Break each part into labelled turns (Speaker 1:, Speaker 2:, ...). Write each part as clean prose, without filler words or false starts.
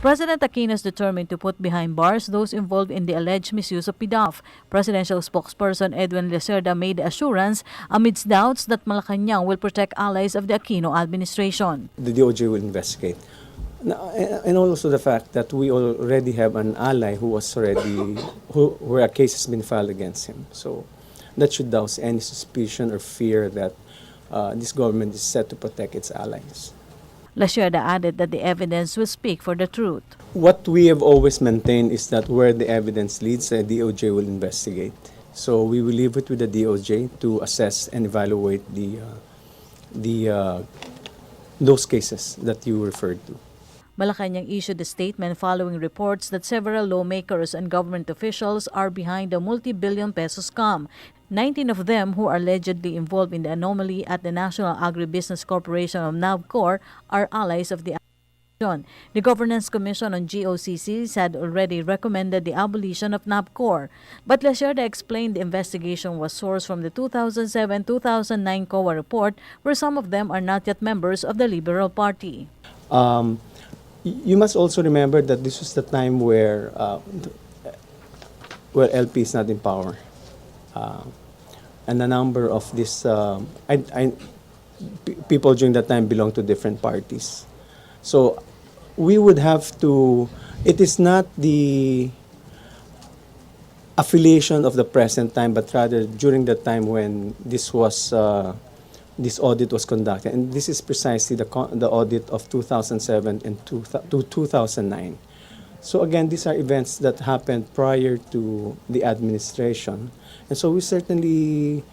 Speaker 1: President Aquino is determined to put behind bars those involved in the alleged misuse of PDAF. Presidential spokesperson Edwin Lacerda made the assurance amidst doubts that Malacanang will protect allies of the Aquino administration.
Speaker 2: The DOJ will investigate. And also the fact that we already have an ally where a case has been filed against him. So that should douse any suspicion or fear that this government is set to protect its allies.
Speaker 1: Lacerda added that the evidence will speak for the truth.
Speaker 2: What we have always maintained is that where the evidence leads, the DOJ will investigate. So we will leave it with the DOJ to assess and evaluate those cases that you referred to.
Speaker 1: Malacanang issued a statement following reports that several lawmakers and government officials are behind the multi-billion peso scam. 19 of them who are allegedly involved in the anomaly at the National Agribusiness Corporation of NAVCOR are allies of the administration. The Governance Commission on GOCCs had already recommended the abolition of NAVCOR, but Lacerda explained the investigation was sourced from the 2007-2009 COA report, where some of them are not yet members of the Liberal Party.
Speaker 2: You must also remember that this was the time where LP is not in power. And a number of these people during that time belonged to different parties. So we would have to, it is not the affiliation of the present time, but rather during the time when this audit was conducted. And this is precisely the audit of 2007 and 2009. So again, these are events that happened prior to the administration. And so we certainly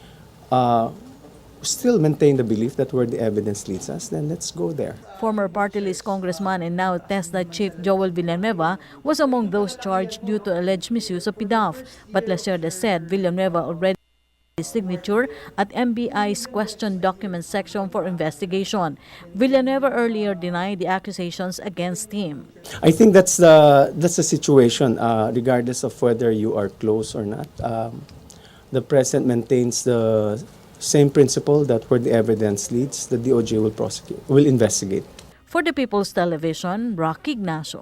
Speaker 2: still maintain the belief that where the evidence leads us, then let's go there.
Speaker 1: Former party list congressman and now TESDA chief Joel Villanueva was among those charged due to alleged misuse of PDAF. But Lacerda said Villanueva already his signature at MBI's question document section for investigation. Villanueva earlier denied the accusations against him.
Speaker 2: I think that's the situation, regardless of whether you are close or not. The president maintains the same principle that where the evidence leads, the DOJ will investigate.
Speaker 1: For the People's Television, Rocky Ignacio.